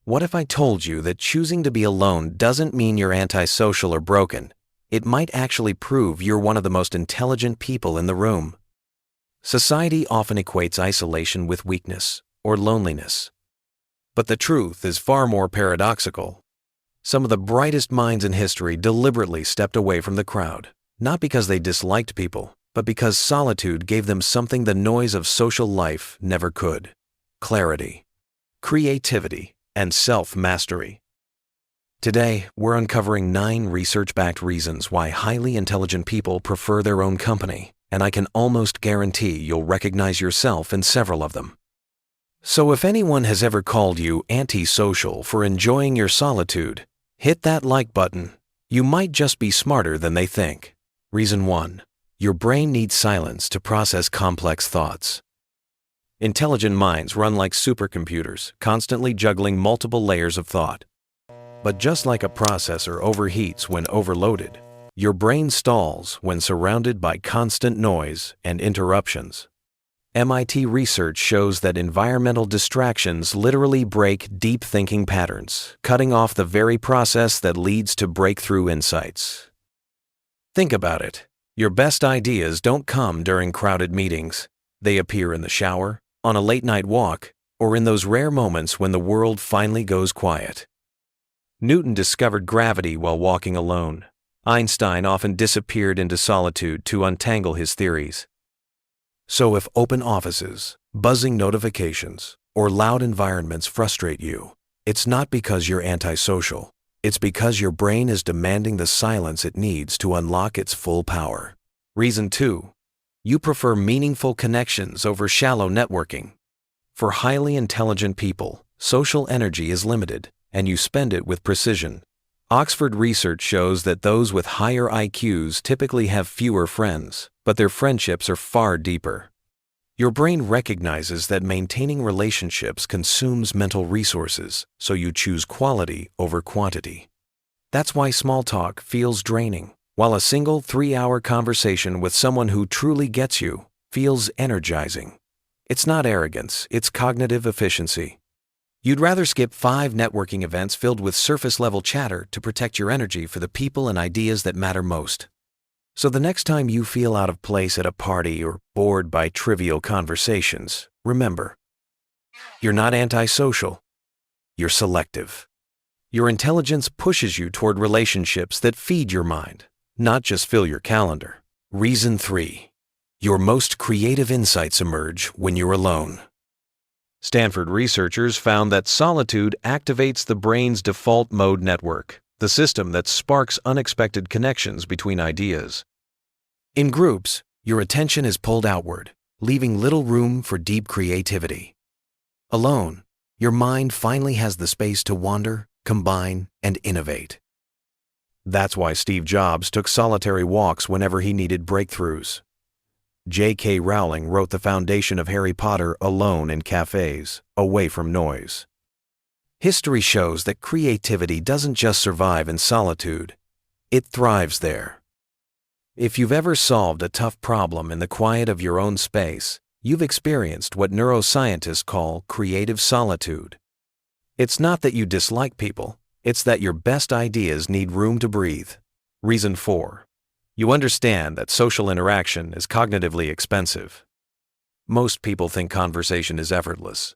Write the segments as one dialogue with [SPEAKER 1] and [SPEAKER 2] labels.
[SPEAKER 1] What if I told you that choosing to be alone doesn't mean you're antisocial or broken? It might actually prove you're one of the most intelligent people in the room. Society often equates isolation with weakness or loneliness. But the truth is far more paradoxical. Some of the brightest minds in history deliberately stepped away from the crowd, not because they disliked people, but because solitude gave them something the noise of social life never could: clarity, creativity, and self-mastery. Today, we're uncovering 9 research-backed reasons why highly intelligent people prefer their own company, and I can almost guarantee you'll recognize yourself in several of them. So if anyone has ever called you antisocial for enjoying your solitude, hit that like button. You might just be smarter than they think. Reason 1. Your brain needs silence to process complex thoughts. Intelligent minds run like supercomputers, constantly juggling multiple layers of thought. But just like a processor overheats when overloaded, your brain stalls when surrounded by constant noise and interruptions. MIT research shows that environmental distractions literally break deep thinking patterns, cutting off the very process that leads to breakthrough insights. Think about it. Your best ideas don't come during crowded meetings. They appear in the shower, on a late-night walk, or in those rare moments when the world finally goes quiet. Newton discovered gravity while walking alone. Einstein often disappeared into solitude to untangle his theories. So if open offices, buzzing notifications, or loud environments frustrate you, it's not because you're antisocial. It's because your brain is demanding the silence it needs to unlock its full power. Reason 2. You prefer meaningful connections over shallow networking. For highly intelligent people, social energy is limited, and you spend it with precision. Oxford research shows that those with higher IQs typically have fewer friends, but their friendships are far deeper. Your brain recognizes that maintaining relationships consumes mental resources, so you choose quality over quantity. That's why small talk feels draining, while a single 3-hour conversation with someone who truly gets you feels energizing. It's not arrogance, it's cognitive efficiency. You'd rather skip 5 networking events filled with surface-level chatter to protect your energy for the people and ideas that matter most. So the next time you feel out of place at a party or bored by trivial conversations, remember, you're not antisocial, you're selective. Your intelligence pushes you toward relationships that feed your mind, not just fill your calendar. Reason 3. Your most creative insights emerge when you're alone. Stanford researchers found that solitude activates the brain's default mode network, the system that sparks unexpected connections between ideas. In groups, your attention is pulled outward, leaving little room for deep creativity. Alone, your mind finally has the space to wander, combine, and innovate. That's why Steve Jobs took solitary walks whenever he needed breakthroughs. J.K. Rowling wrote the foundation of Harry Potter alone in cafes, away from noise. History shows that creativity doesn't just survive in solitude, it thrives there. If you've ever solved a tough problem in the quiet of your own space, you've experienced what neuroscientists call creative solitude. It's not that you dislike people, it's that your best ideas need room to breathe. Reason 4. You understand that social interaction is cognitively expensive. Most people think conversation is effortless.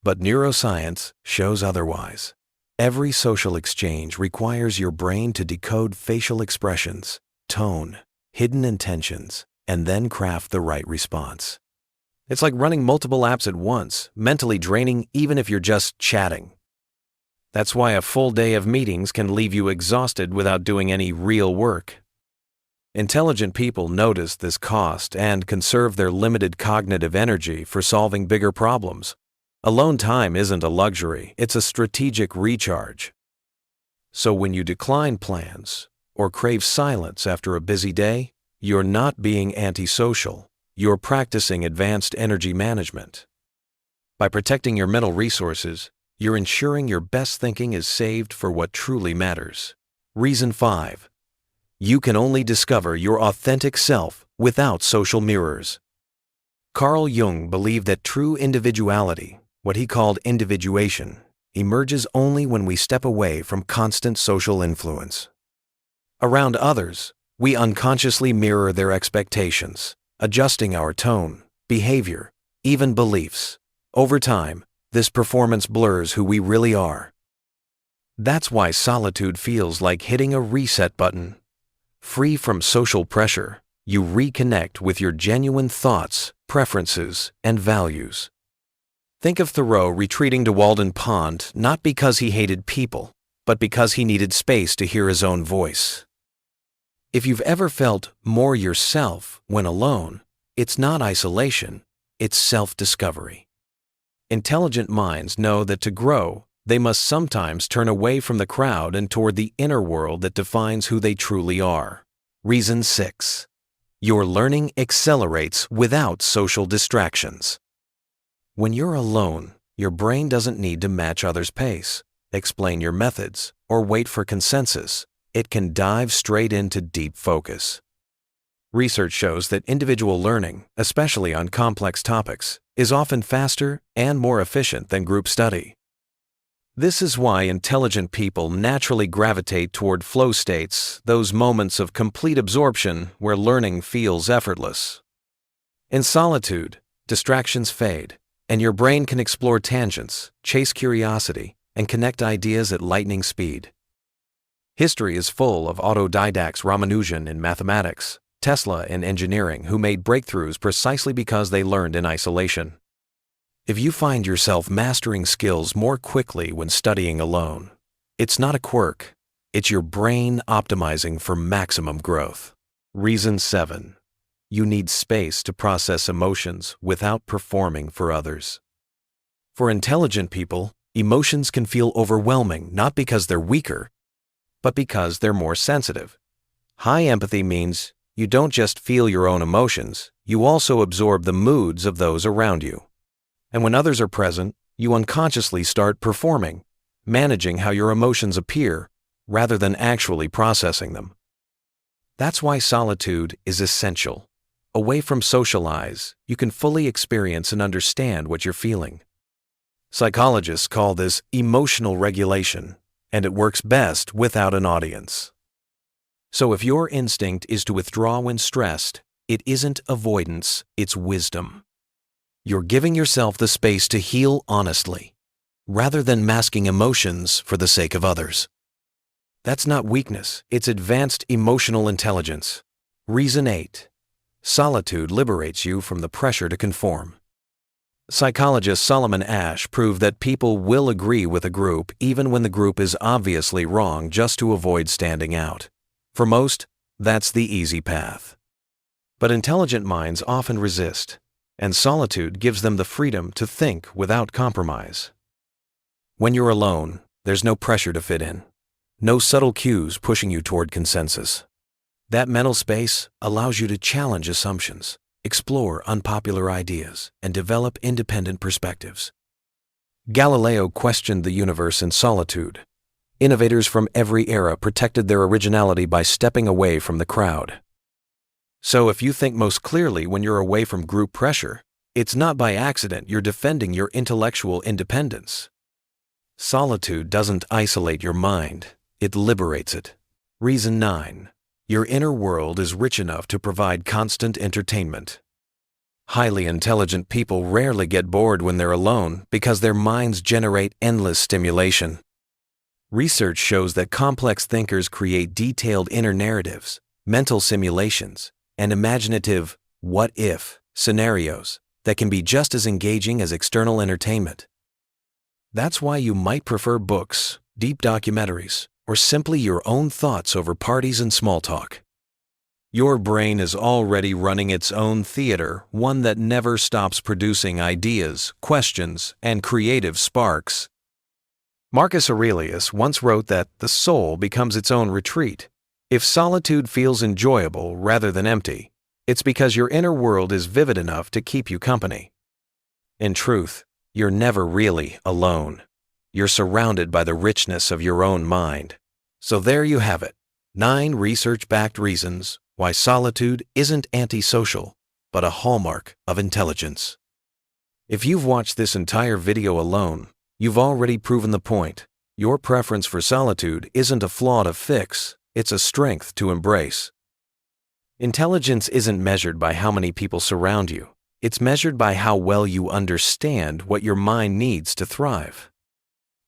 [SPEAKER 1] But neuroscience shows otherwise. Every social exchange requires your brain to decode facial expressions, tone, hidden intentions, and then craft the right response. It's like running multiple apps at once, mentally draining even if you're just chatting. That's why a full day of meetings can leave you exhausted without doing any real work. Intelligent people notice this cost and conserve their limited cognitive energy for solving bigger problems. Alone time isn't a luxury, it's a strategic recharge. So when you decline plans or crave silence after a busy day, you're not being antisocial, you're practicing advanced energy management. By protecting your mental resources, you're ensuring your best thinking is saved for what truly matters. Reason 5. You can only discover your authentic self without social mirrors. Carl Jung believed that true individuality, what he called individuation, emerges only when we step away from constant social influence. Around others, we unconsciously mirror their expectations, adjusting our tone, behavior, even beliefs. Over time, this performance blurs who we really are. That's why solitude feels like hitting a reset button. Free from social pressure, you reconnect with your genuine thoughts, preferences, and values. Think of Thoreau retreating to Walden Pond not because he hated people, but because he needed space to hear his own voice. If you've ever felt more yourself when alone, it's not isolation, it's self-discovery. Intelligent minds know that to grow, they must sometimes turn away from the crowd and toward the inner world that defines who they truly are. Reason 6. Your learning accelerates without social distractions. When you're alone, your brain doesn't need to match others' pace, explain your methods, or wait for consensus. It can dive straight into deep focus. Research shows that individual learning, especially on complex topics, is often faster and more efficient than group study. This is why intelligent people naturally gravitate toward flow states, those moments of complete absorption where learning feels effortless. In solitude, distractions fade, and your brain can explore tangents, chase curiosity, and connect ideas at lightning speed. History is full of autodidacts, Ramanujan in mathematics, Tesla in engineering, who made breakthroughs precisely because they learned in isolation. If you find yourself mastering skills more quickly when studying alone, it's not a quirk, it's your brain optimizing for maximum growth. Reason 7. You need space to process emotions without performing for others. For intelligent people, emotions can feel overwhelming not because they're weaker, but because they're more sensitive. High empathy means you don't just feel your own emotions, you also absorb the moods of those around you. And when others are present, you unconsciously start performing, managing how your emotions appear, rather than actually processing them. That's why solitude is essential. Away from social eyes, you can fully experience and understand what you're feeling. Psychologists call this emotional regulation, and it works best without an audience. So if your instinct is to withdraw when stressed, it isn't avoidance, it's wisdom. You're giving yourself the space to heal honestly, rather than masking emotions for the sake of others. That's not weakness, it's advanced emotional intelligence. Reason 8. Solitude liberates you from the pressure to conform. Psychologist Solomon Asch proved that people will agree with a group even when the group is obviously wrong just to avoid standing out. For most, that's the easy path. But intelligent minds often resist, and solitude gives them the freedom to think without compromise. When you're alone, there's no pressure to fit in, no subtle cues pushing you toward consensus. That mental space allows you to challenge assumptions, explore unpopular ideas, and develop independent perspectives. Galileo questioned the universe in solitude. Innovators from every era protected their originality by stepping away from the crowd. So if you think most clearly when you're away from group pressure, it's not by accident you're defending your intellectual independence. Solitude doesn't isolate your mind, it liberates it. Reason 9. Your inner world is rich enough to provide constant entertainment. Highly intelligent people rarely get bored when they're alone because their minds generate endless stimulation. Research shows that complex thinkers create detailed inner narratives, mental simulations, and imaginative what-if scenarios that can be just as engaging as external entertainment. That's why you might prefer books, deep documentaries, or simply your own thoughts over parties and small talk. Your brain is already running its own theater, one that never stops producing ideas, questions, and creative sparks. Marcus Aurelius once wrote that the soul becomes its own retreat. If solitude feels enjoyable rather than empty, it's because your inner world is vivid enough to keep you company. In truth, you're never really alone. You're surrounded by the richness of your own mind. So there you have it, 9 research-backed reasons why solitude isn't antisocial, but a hallmark of intelligence. If you've watched this entire video alone, You've already proven the point. Your preference for solitude isn't a flaw to fix, it's a strength to embrace. Intelligence isn't measured by how many people surround you. It's measured by how well you understand what your mind needs to thrive.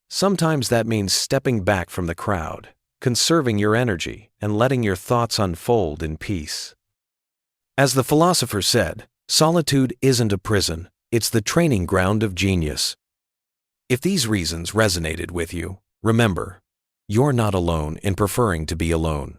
[SPEAKER 1] Sometimes that means stepping back from the crowd, conserving your energy, and letting your thoughts unfold in peace. As the philosopher said, solitude isn't a prison, it's the training ground of genius. If these reasons resonated with you, remember, you're not alone in preferring to be alone.